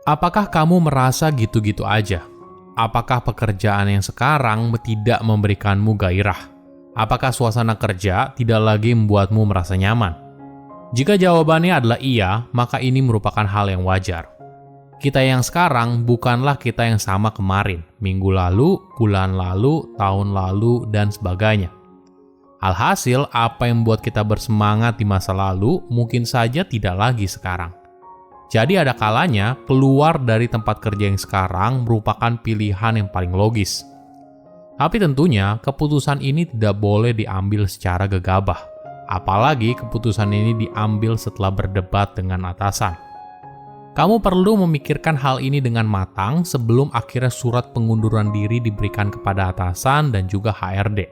Apakah kamu merasa gitu-gitu aja? Apakah pekerjaan yang sekarang tidak memberikanmu gairah? Apakah suasana kerja tidak lagi membuatmu merasa nyaman? Jika jawabannya adalah iya, maka ini merupakan hal yang wajar. Kita yang sekarang bukanlah kita yang sama kemarin, minggu lalu, bulan lalu, tahun lalu, dan sebagainya. Alhasil, apa yang membuat kita bersemangat di masa lalu mungkin saja tidak lagi sekarang. Jadi ada kalanya keluar dari tempat kerja yang sekarang merupakan pilihan yang paling logis. Tapi tentunya keputusan ini tidak boleh diambil secara gegabah. Apalagi keputusan ini diambil setelah berdebat dengan atasan. Kamu perlu memikirkan hal ini dengan matang sebelum akhirnya surat pengunduran diri diberikan kepada atasan dan juga HRD.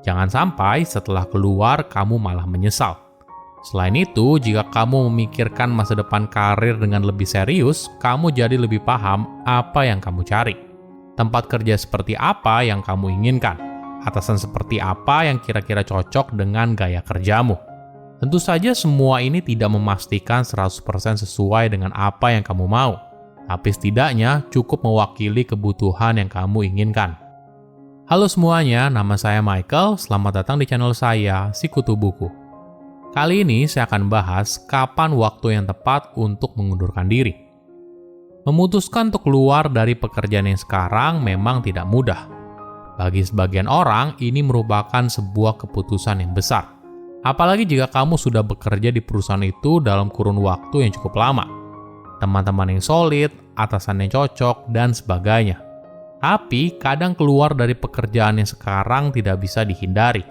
Jangan sampai setelah keluar kamu malah menyesal. Selain itu, jika kamu memikirkan masa depan karir dengan lebih serius, kamu jadi lebih paham apa yang kamu cari. Tempat kerja seperti apa yang kamu inginkan? Atasan seperti apa yang kira-kira cocok dengan gaya kerjamu? Tentu saja semua ini tidak memastikan 100% sesuai dengan apa yang kamu mau, tapi setidaknya cukup mewakili kebutuhan yang kamu inginkan. Halo semuanya, nama saya Michael, selamat datang di channel saya, Sikutu Buku. Kali ini saya akan bahas kapan waktu yang tepat untuk mengundurkan diri. Memutuskan untuk keluar dari pekerjaan yang sekarang memang tidak mudah. Bagi sebagian orang, ini merupakan sebuah keputusan yang besar. Apalagi jika kamu sudah bekerja di perusahaan itu dalam kurun waktu yang cukup lama. Teman-teman yang solid, atasan yang cocok, dan sebagainya. Tapi, kadang keluar dari pekerjaan yang sekarang tidak bisa dihindari.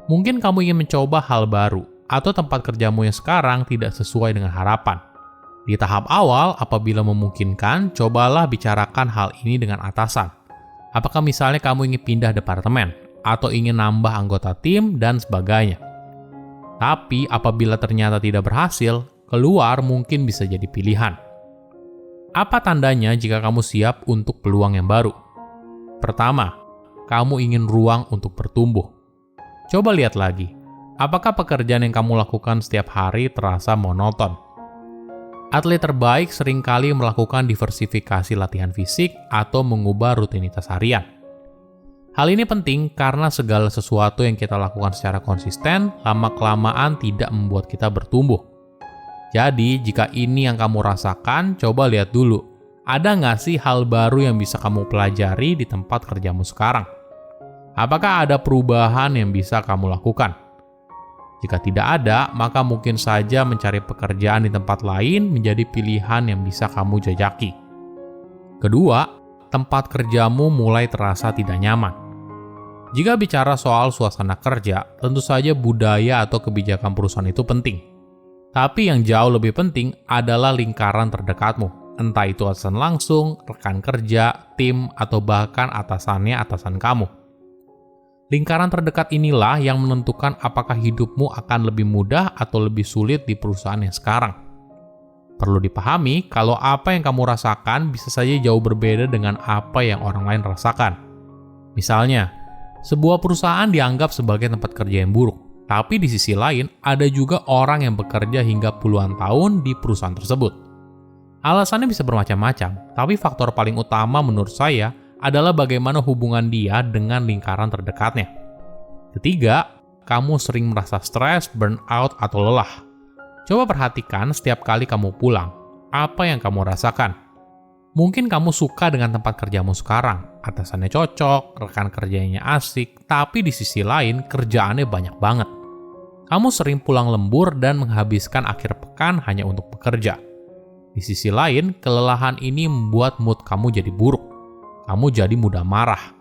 Mungkin kamu ingin mencoba hal baru, atau tempat kerjamu yang sekarang tidak sesuai dengan harapan. Di tahap awal, apabila memungkinkan, cobalah bicarakan hal ini dengan atasan. Apakah misalnya kamu ingin pindah departemen, atau ingin nambah anggota tim, dan sebagainya. Tapi, apabila ternyata tidak berhasil, keluar mungkin bisa jadi pilihan. Apa tandanya jika kamu siap untuk peluang yang baru? Pertama, kamu ingin ruang untuk bertumbuh. Coba lihat lagi. Apakah pekerjaan yang kamu lakukan setiap hari terasa monoton? Atlet terbaik seringkali melakukan diversifikasi latihan fisik atau mengubah rutinitas harian. Hal ini penting karena segala sesuatu yang kita lakukan secara konsisten, lama-kelamaan tidak membuat kita bertumbuh. Jadi, jika ini yang kamu rasakan, coba lihat dulu. Ada nggak sih hal baru yang bisa kamu pelajari di tempat kerjamu sekarang? Apakah ada perubahan yang bisa kamu lakukan? Jika tidak ada, maka mungkin saja mencari pekerjaan di tempat lain menjadi pilihan yang bisa kamu jajaki. Kedua, tempat kerjamu mulai terasa tidak nyaman. Jika bicara soal suasana kerja, tentu saja budaya atau kebijakan perusahaan itu penting. Tapi yang jauh lebih penting adalah lingkaran terdekatmu, entah itu atasan langsung, rekan kerja, tim, atau bahkan atasan kamu. Lingkaran terdekat inilah yang menentukan apakah hidupmu akan lebih mudah atau lebih sulit di perusahaan yang sekarang. Perlu dipahami kalau apa yang kamu rasakan bisa saja jauh berbeda dengan apa yang orang lain rasakan. Misalnya, sebuah perusahaan dianggap sebagai tempat kerja yang buruk, tapi di sisi lain ada juga orang yang bekerja hingga puluhan tahun di perusahaan tersebut. Alasannya bisa bermacam-macam, tapi faktor paling utama menurut saya adalah bagaimana hubungan dia dengan lingkaran terdekatnya. Ketiga, kamu sering merasa stres, burnout, atau lelah. Coba perhatikan setiap kali kamu pulang, apa yang kamu rasakan. Mungkin kamu suka dengan tempat kerjamu sekarang, atasannya cocok, rekan kerjanya asik, tapi di sisi lain kerjaannya banyak banget. Kamu sering pulang lembur dan menghabiskan akhir pekan hanya untuk bekerja. Di sisi lain, kelelahan ini membuat mood kamu jadi buruk. Kamu jadi mudah marah.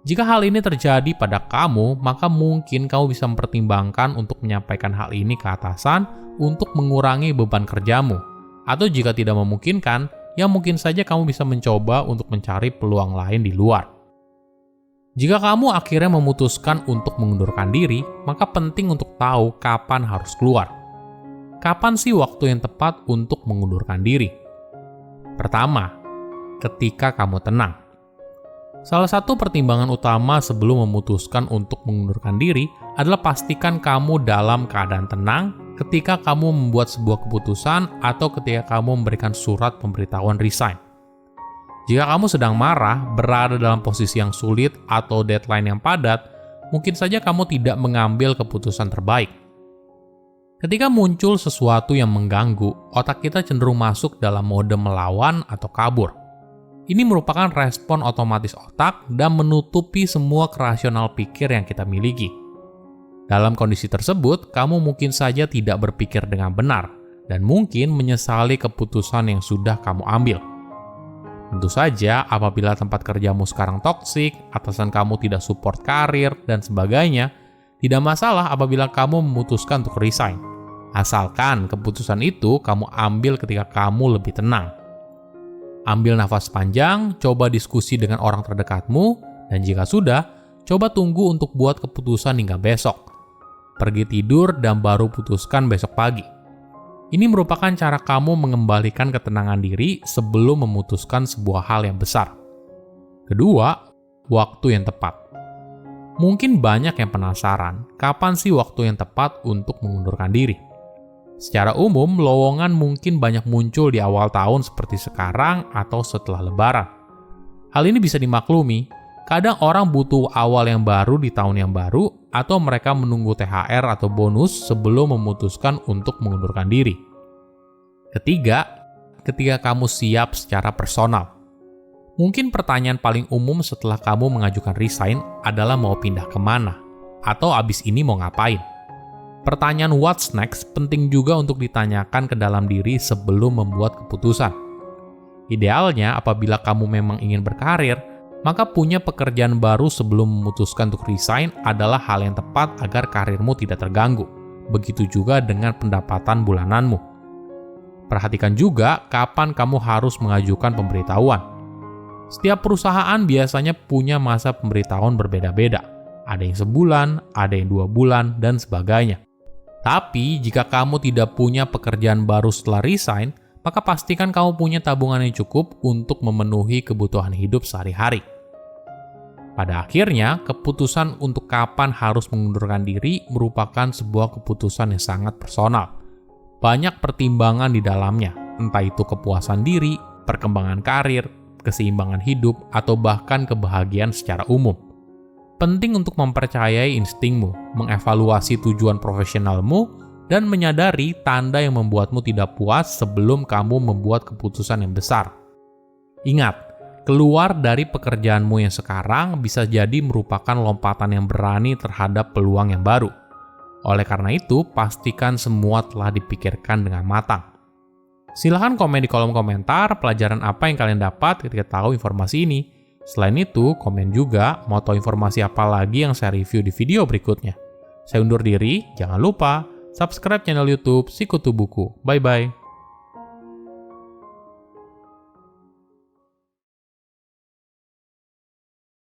Jika hal ini terjadi pada kamu, maka mungkin kamu bisa mempertimbangkan untuk menyampaikan hal ini ke atasan untuk mengurangi beban kerjamu. Atau jika tidak memungkinkan, ya mungkin saja kamu bisa mencoba untuk mencari peluang lain di luar. Jika kamu akhirnya memutuskan untuk mengundurkan diri, maka penting untuk tahu kapan harus keluar. Kapan sih waktu yang tepat untuk mengundurkan diri? Pertama, ketika kamu tenang. Salah satu pertimbangan utama sebelum memutuskan untuk mengundurkan diri adalah pastikan kamu dalam keadaan tenang, ketika kamu membuat sebuah keputusan atau ketika kamu memberikan surat pemberitahuan resign. Jika kamu sedang marah, berada dalam posisi yang sulit, atau deadline yang padat, mungkin saja kamu tidak mengambil keputusan terbaik. Ketika muncul sesuatu yang mengganggu, otak kita cenderung masuk dalam mode melawan atau kabur. Ini merupakan respon otomatis otak dan menutupi semua kerasional pikir yang kita miliki. Dalam kondisi tersebut, kamu mungkin saja tidak berpikir dengan benar dan mungkin menyesali keputusan yang sudah kamu ambil. Tentu saja, apabila tempat kerjamu sekarang toksik, atasan kamu tidak support karir, dan sebagainya, tidak masalah apabila kamu memutuskan untuk resign. Asalkan keputusan itu kamu ambil ketika kamu lebih tenang. Ambil nafas panjang, coba diskusi dengan orang terdekatmu, dan jika sudah, coba tunggu untuk buat keputusan hingga besok. Pergi tidur dan baru putuskan besok pagi. Ini merupakan cara kamu mengembalikan ketenangan diri sebelum memutuskan sebuah hal yang besar. Kedua, waktu yang tepat. Mungkin banyak yang penasaran, kapan sih waktu yang tepat untuk mengundurkan diri? Secara umum, lowongan mungkin banyak muncul di awal tahun seperti sekarang atau setelah Lebaran. Hal ini bisa dimaklumi. Kadang orang butuh awal yang baru di tahun yang baru, atau mereka menunggu THR atau bonus sebelum memutuskan untuk mengundurkan diri. Ketiga, ketika kamu siap secara personal. Mungkin pertanyaan paling umum setelah kamu mengajukan resign adalah mau pindah kemana, atau abis ini mau ngapain. Pertanyaan what's next penting juga untuk ditanyakan ke dalam diri sebelum membuat keputusan. Idealnya, apabila kamu memang ingin berkarir, maka punya pekerjaan baru sebelum memutuskan untuk resign adalah hal yang tepat agar karirmu tidak terganggu. Begitu juga dengan pendapatan bulananmu. Perhatikan juga kapan kamu harus mengajukan pemberitahuan. Setiap perusahaan biasanya punya masa pemberitahuan berbeda-beda. Ada yang sebulan, ada yang 2 bulan, dan sebagainya. Tapi, jika kamu tidak punya pekerjaan baru setelah resign, maka pastikan kamu punya tabungan yang cukup untuk memenuhi kebutuhan hidup sehari-hari. Pada akhirnya, keputusan untuk kapan harus mengundurkan diri merupakan sebuah keputusan yang sangat personal. Banyak pertimbangan di dalamnya, entah itu kepuasan diri, perkembangan karir, keseimbangan hidup, atau bahkan kebahagiaan secara umum. Penting untuk mempercayai instingmu, mengevaluasi tujuan profesionalmu, dan menyadari tanda yang membuatmu tidak puas sebelum kamu membuat keputusan yang besar. Ingat, keluar dari pekerjaanmu yang sekarang bisa jadi merupakan lompatan yang berani terhadap peluang yang baru. Oleh karena itu, pastikan semua telah dipikirkan dengan matang. Silahkan komen di kolom komentar pelajaran apa yang kalian dapat ketika tahu informasi ini. Selain itu, komen juga mau tahu informasi apa lagi yang saya review di video berikutnya. Saya undur diri, jangan lupa subscribe channel YouTube Sikutu Buku. Bye-bye.